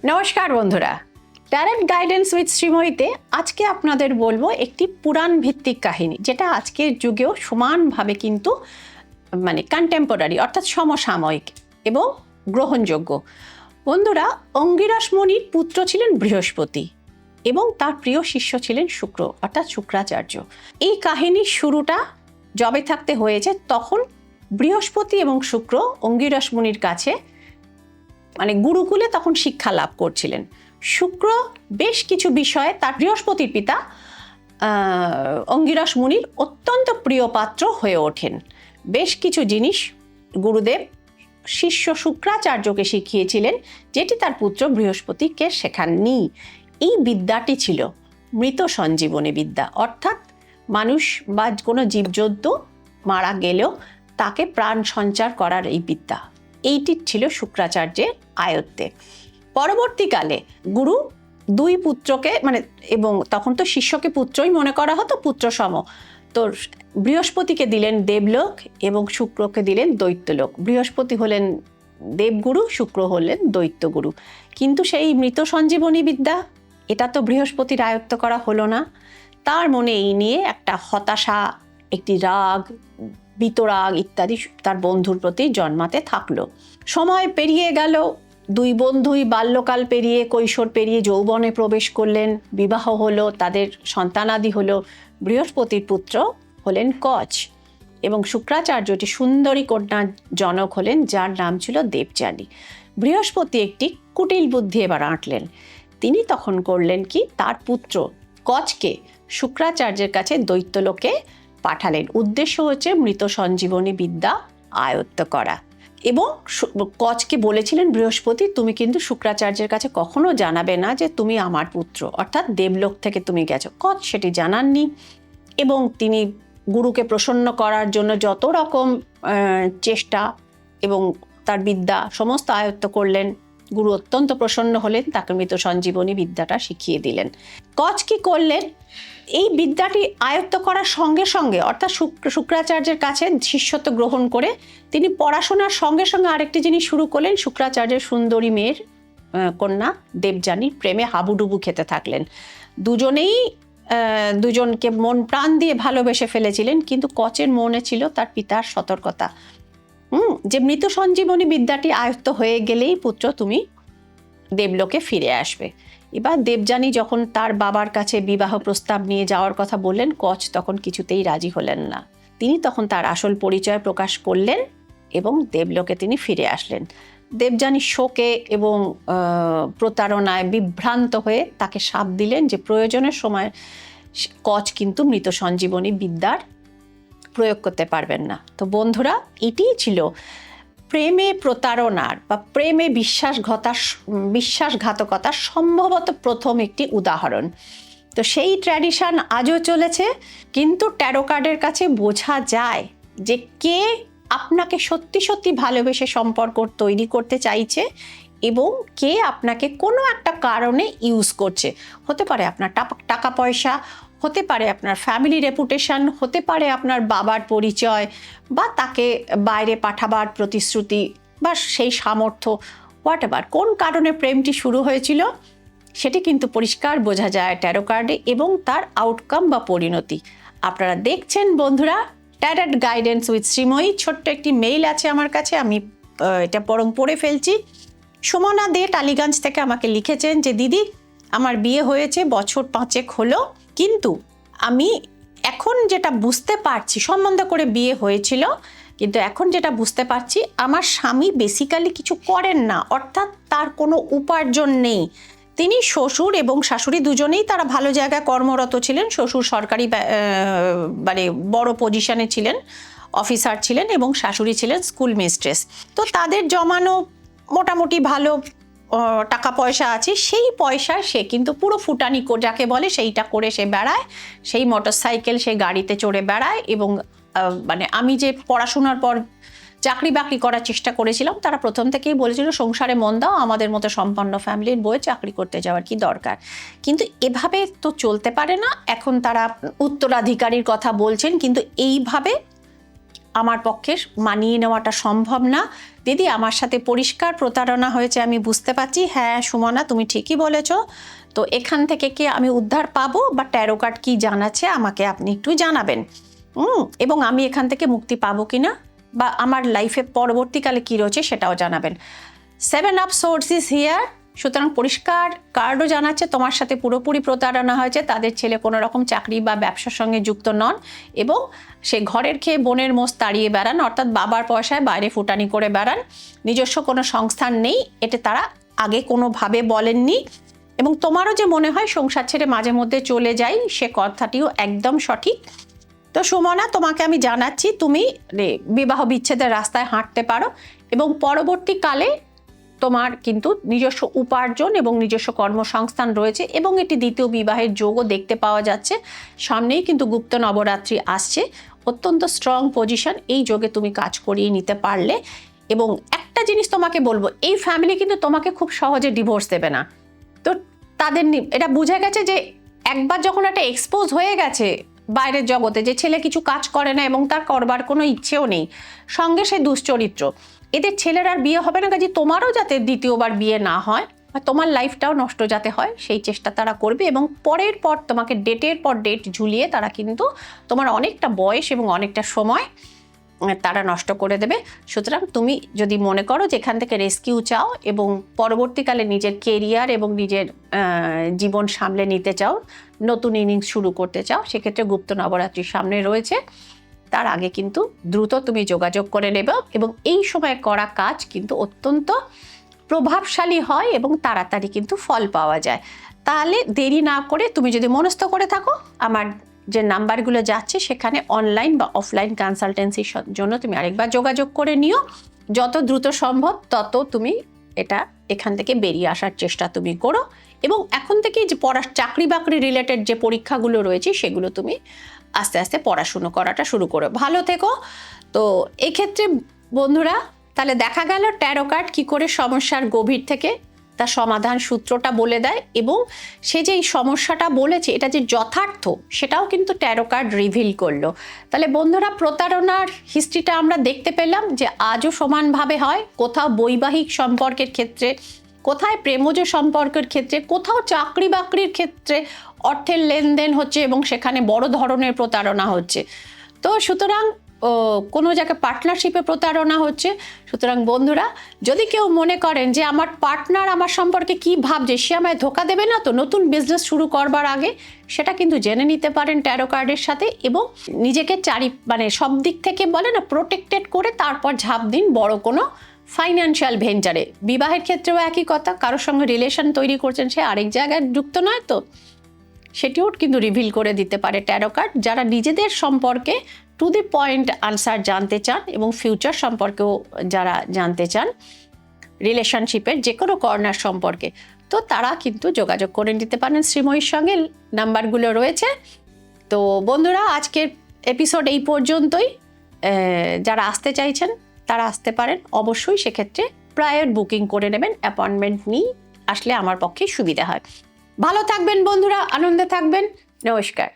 নমস্কার বন্ধুরা, ট্যারেন্ট guidance with শ্রীময়ীতে আজকে আপনাদের বলবো একটি পুরাণ ভিত্তিক কাহিনী, যেটা আজকের যুগেও সমানভাবে কিন্তু কন্টেম্পোরারি অর্থাৎ সমসাময়িক এবং গ্রহণযোগ্য। বন্ধুরা, অঙ্গিরস মুনির পুত্র ছিলেন বৃহস্পতি এবং তার প্রিয় শিষ্য ছিলেন শুক্র অর্থাৎ শুক্রাচার্য। এই কাহিনীর শুরুটা যবে থাকতে হয়েছে তখন বৃহস্পতি এবং শুক্র অঙ্গিরস মুনির কাছে গুরুকুলে তখন শিক্ষা লাভ করছিলেন। শুক্র বেশ কিছু বিষয়ে তার বৃহস্পতির পিতা অঙ্গিরস মুনির অত্যন্ত প্রিয় পাত্র হয়ে ওঠেন। বেশ কিছু জিনিস গুরুদেব শিষ্য শুক্রাচার্যকে শিখিয়েছিলেন, যেটি তার পুত্র বৃহস্পতিকে শেখাননি। এই বিদ্যাটি ছিল মৃত সঞ্জীবনী বিদ্যা, অর্থাৎ মানুষ বা কোনো জীবজন্তু মারা গেলেও তাকে প্রাণ সঞ্চার করার এই বিদ্যা, এইটি ছিল শুক্রাচার্যের আয়ত্তে। পরবর্তীকালে গুরু দুই পুত্রকে এবং তখন তো শিষ্যকে পুত্রই মনে করা হতো, পুত্র সম। তো বৃহস্পতিকে দিলেন দেবলোক এবং শুক্রকে দিলেন দৈত্যলোক। বৃহস্পতি হলেন দেবগুরু, শুক্র হলেন দৈত্যগুরু। কিন্তু সেই মৃত সঞ্জীবনী বিদ্যা, এটা তো বৃহস্পতির আয়ত্ত করা হলো না। তার মনে এই নিয়ে একটা হতাশা, একটি রাগ, বিতরাগ ইত্যাদি তার বন্ধুর প্রতি জন্মাতে থাকলো। সময় পেরিয়ে গেল, দুই বন্ধুই বাল্যকাল পেরিয়ে, কৈশোর পেরিয়ে যৌবনে প্রবেশ করলেন, বিবাহ হলো, তাদের সন্তানাদি হলো। বৃহস্পতির পুত্র হলেন কচ এবং শুক্রাচার্যটি সুন্দরী কন্যার জনক হলেন, যার নাম ছিল দেবযানী। বৃহস্পতি একটি কুটিল বুদ্ধি এবার আঁটলেন। তিনি তখন করলেন কি, তার পুত্র কচকে শুক্রাচার্যের কাছে দৈত্যলোকে পাঠালেন। উদ্দেশ্য হচ্ছে মৃত সঞ্জীবনী বিদ্যা আয়ত্ত করা। এবং কচকে বলেছিলেন বৃহস্পতি, তুমি কিন্তু শুক্রাচার্যের কাছে কখনো জানাবে না যে তুমি আমার পুত্র, অর্থাৎ দেবলোক থেকে তুমি গেছো। কচ সেটি জানাননি এবং তিনি গুরুকে প্রসন্ন করার জন্য যত রকম চেষ্টা এবং তার বিদ্যা সমস্ত আয়ত্ত করলেন। গুরু অত্যন্ত প্রসন্ন হলেন, তাকে মৃত সঞ্জীবনী বিদ্যাটা শিখিয়ে দিলেন। কচ কি করলেন, এই বিদ্যাটি আয়ত্ত করার সঙ্গে সঙ্গে অর্থাৎ শুক্রাচার্যের কাছে শিষ্যত্ব গ্রহণ করে তিনি পড়াশোনার সঙ্গে সঙ্গে আরেকটি জিনিস শুরু করলেন। শুক্রাচার্যের সুন্দরী মেয়ের কন্যা দেবযানীর প্রেমে হাবুডুবু খেতে থাকলেন। দুজনেই দুজনকে মন প্রাণ দিয়ে ভালোবেসে ফেলেছিলেন, কিন্তু কচের মনে ছিল তার পিতার সতর্কতা, যে মৃত সঞ্জীবনী বিদ্যাটি আয়ত্ত হয়ে গেলেই পুত্র তুমি দেবলোকে ফিরে আসবে। এবার দেবযানী যখন তার বাবার কাছে বিবাহ প্রস্তাব নিয়ে যাওয়ার কথা বললেন, কচ তখন কিছুতেই রাজি হলেন না। তিনি তখন তার আসল পরিচয় প্রকাশ করলেন এবং দেবলোকে তিনি ফিরে আসলেন। দেবযানী শোকে এবং প্রতারণায় বিভ্রান্ত হয়ে তাকে শাপ দিলেন যে প্রয়োজনের সময় কচ কিন্তু মৃত সঞ্জীবনী বিদ্যার প্রয়োগ করতে পারবেন না। তো বন্ধুরা, এটিই ছিল প্রেমে প্রতারণার বা প্রেমে বিশ্বাসঘাতকতার সম্ভবত প্রথম একটি উদাহরণ। তো সেই ট্র্যাডিশন আজও চলেছে, কিন্তু ট্যারো কার্ডের কাছে বোঝা যায় যে কে আপনাকে সত্যি সত্যি ভালোবেসে সম্পর্ক তৈরি করতে চাইছে এবং কে আপনাকে কোনো একটা কারণে ইউজ করছে। হতে পারে আপনার টাকা পয়সা, হতে পারে আপনার ফ্যামিলি রেপুটেশন, হতে পারে আপনার বাবার পরিচয়, বা তাকে বাইরে পাঠাবার প্রতিশ্রুতি বা সেই সামর্থ্য, হোয়াট এভার। কোন কারণে প্রেমটি শুরু হয়েছিল সেটি কিন্তু পরিষ্কার বোঝা যায় ট্যারো কার্ডে এবং তার আউটকাম বা পরিণতি। আপনারা দেখছেন বন্ধুরা ট্যারোট গাইডেন্স উইথ শ্রীময়ী। ছোট্ট একটি মেইল আছে আমার কাছে, আমি এটা পড়ে ফেলছি। সুমনা দে টালিগঞ্জ থেকে আমাকে লিখেছেন যে দিদি, আমার বিয়ে হয়েছে বছর 5 হলো, কিন্তু আমি এখন যেটা বুঝতে পারছি, সম্বন্ধ করে বিয়ে হয়েছিল, কিন্তু এখন যেটা বুঝতে পারছি আমার স্বামী বেসিক্যালি কিছু করেন না, অর্থাৎ তার কোনো উপার্জন নেই। তিনি শ্বশুর এবং শাশুড়ি দুজনেই তারা ভালো জায়গায় কর্মরত ছিলেন। শ্বশুর সরকারি বড় পজিশনে ছিলেন, অফিসার ছিলেন, এবং শাশুড়ি ছিলেন স্কুল মিস্ট্রেস। তো তাদের জমানো মোটামুটি ভালো টাকা পয়সা আছে। সেই পয়সা সে কিন্তু পুরো ফুটানি যাকে বলে সেইটা করে সে বেড়ায়, সেই মোটরসাইকেল, সেই গাড়িতে চড়ে বেড়ায়। এবং আমি যে পড়াশোনার পর চাকরি বাকরি করার চেষ্টা করেছিলাম, তারা প্রথম থেকেই বলেছিল সংসারে মন দাও, আমাদের মতো সম্পন্ন ফ্যামিলির বউয়ে চাকরি করতে যাওয়ার কি দরকার। কিন্তু এভাবে তো চলতে পারে না। এখন তারা উত্তরাধিকারীর কথা বলছেন, কিন্তু এইভাবে আমার পক্ষে মানিয়ে নেওয়াটা সম্ভব না দিদি আমার সাথে পরিষ্কার প্রতারণা হয়েছে, আমি বুঝতে পারছি। হ্যাঁ সুমনা, তুমি ঠিকই বলেছ। তো এখান থেকে কি আমি উদ্ধার পাবো, বা ট্যারো কার্ড কি জানাচ্ছে আমাকে আপনি একটু জানাবেন। এবং আমি এখান থেকে মুক্তি পাবো কিনা, বা আমার লাইফে পরবর্তীকালে কি রয়েছে সেটাও জানাবেন। 7 অফ সোর্স ইজ হিয়ার। সুতরাং পরিষ্কার কার্ডও জানাচ্ছে তোমার সাথে পুরোপুরি প্রতারণা হয়েছে। তাদের ছেলে কোনো রকম চাকরি বা ব্যবসার সঙ্গে যুক্ত নন, এবং সে ঘরের খেয়ে বোনের মোষ তাড়িয়ে বেড়ান, অর্থাৎ বাবার পয়সায় বাইরে ফুটানি করে বেড়ান। নিজস্ব কোনো সংস্থান নেই, এটা তারা আগে কোনোভাবে বলেননি। এবং তোমারও যে মনে হয় সংসার ছেড়ে মাঝে মধ্যে চলে যাই, সে কথাটিও একদম সঠিক। তো সুমনা, তোমাকে আমি জানাচ্ছি তুমি বিবাহ বিচ্ছেদের রাস্তায় হাঁটতে পারো, এবং পরবর্তীকালে তোমার কিন্তু নিজস্ব উপার্জন এবং নিজস্ব কর্মসংস্থান রয়েছে, এবং এটি দ্বিতীয় বিবাহের যোগও দেখতে পাওয়া যাচ্ছে। সামনেই কিন্তু গুপ্ত নবরাত্রি আসছে, অত্যন্ত স্ট্রং পজিশন, এই যোগে তুমি কাজ করিয়ে নিতে পারলে। এবং একটা জিনিস তোমাকে বলবো, এই ফ্যামিলি কিন্তু তোমাকে খুব সহজে ডিভোর্স দেবে না। তো তাদের এটা বুঝে গেছে যে একবার যখন একটা এক্সপোজ হয়ে গেছে বাইরের জগতে, যে ছেলে কিছু কাজ করে না এবং তার করবার কোনো ইচ্ছেও নেই, সঙ্গে সে দুশ্চরিত্র, এদের ছেলের আর বিয়ে হবে না। কাজে তোমারও যাতে দ্বিতীয়বার বিয়ে না হয়, আর তোমার লাইফটাও নষ্ট যাতে হয়, সেই চেষ্টা তারা করবে। এবং পরের পর তোমাকে ডেটের পর ডেট ঝুলিয়ে তারা কিন্তু তোমার অনেকটা বয়স এবং অনেকটা সময় তারা নষ্ট করে দেবে। সুতরাং তুমি যদি মনে করো যে এখান থেকে রেস্কিউ চাও এবং পরবর্তীকালে নিজের কেরিয়ার এবং নিজের জীবন সামলে নিতে চাও, নতুন ইনিংস শুরু করতে চাও, সেক্ষেত্রে গুপ্ত নবরাত্রির সামনে রয়েছে। তার আগে কিন্তু দ্রুত তুমি যোগাযোগ করে নেবে, এবং এই সময় করা কাজ কিন্তু অত্যন্ত প্রভাবশালী হয় এবং তাড়াতাড়ি কিন্তু ফল পাওয়া যায়। তাহলে দেরি না করে তুমি যদি মনস্থ করে থাকো, আমার যে নাম্বারগুলো যাচ্ছে সেখানে অনলাইন বা অফলাইন কনসালটেন্সির জন্য তুমি আরেকবার যোগাযোগ করে নিও। যত দ্রুত সম্ভব তত তুমি এখান থেকে বেরিয়ে আসার চেষ্টা তুমি করো, এবং এখন থেকে যে চাকরি বাকরি রিলেটেড যে পরীক্ষাগুলো রয়েছে সেগুলো তুমি আস্তে আস্তে পড়াশুনো করাটা শুরু করো। ভালো থেকো। তো এক্ষেত্রে বন্ধুরা, তাহলে দেখা গেল ট্যারো কার্ড কী করে সমস্যার গভীর থেকে তার সমাধান সূত্রটা বলে দেয়, এবং সে যে এই সমস্যাটা বলেছে এটা যে যথার্থ সেটাও কিন্তু ট্যারো কার্ড রিভিল করলো। তাহলে বন্ধুরা, প্রতারণার হিস্ট্রিটা আমরা দেখতে পেলাম যে আজও সমানভাবে হয়, কোথাও বৈবাহিক সম্পর্কের ক্ষেত্রে, কোথায় প্রেমজ সম্পর্কের ক্ষেত্রে, কোথাও চাকরি বাকরির ক্ষেত্রে অর্থের লেনদেন হচ্ছে এবং সেখানে বড় ধরনের প্রতারণা হচ্ছে। তো সুতরাং কোনো জায়গায় পার্টনারশিপে প্রতারণা হচ্ছে। সুতরাং বন্ধুরা, যদি কেউ মনে করেন যে আমার পার্টনার আমার সম্পর্কে কি ভাবছে, সে আমায় ধোকা দেবে না তো নতুন বিজনেস শুরু করবার আগে, সেটা কিন্তু জেনে নিতে পারেন ট্যারো কার্ডের সাথে, এবং নিজেকে সব দিক থেকে বলে না প্রোটেক্টেড করে তারপর ঝাঁপ দিন বড় কোনো ফাইন্যান্সিয়াল ভেঞ্চারে। বিবাহের ক্ষেত্রেও একই কথা, কারোর সঙ্গে রিলেশন তৈরি করছেন, সে আরেক জায়গায় যুক্ত নয় তো, সেটিও কিন্তু রিভিল করে দিতে পারে ট্যারো কার্ড। যারা নিজেদের সম্পর্কে টু দি পয়েন্ট আনসার জানতে চান এবং ফিউচার সম্পর্কেও যারা জানতে চান, রিলেশনশিপের যে কোনো কর্নার সম্পর্কে, তো তারা কিন্তু যোগাযোগ করে নিতে পারেন শ্রীময়ীর সঙ্গে, নাম্বারগুলো রয়েছে। তো বন্ধুরা, আজকের এপিসোড এই পর্যন্তই। যারা আসতে চাইছেন তারা আসতে পারেন, অবশ্যই সেক্ষেত্রে প্রায়র বুকিং করে নেবেন, অ্যাপয়েন্টমেন্ট নিয়ে আসলে আমার পক্ষে সুবিধা হয়। ভালো থাকবেন বন্ধুরা, আনন্দে থাকবেন, নমস্কার।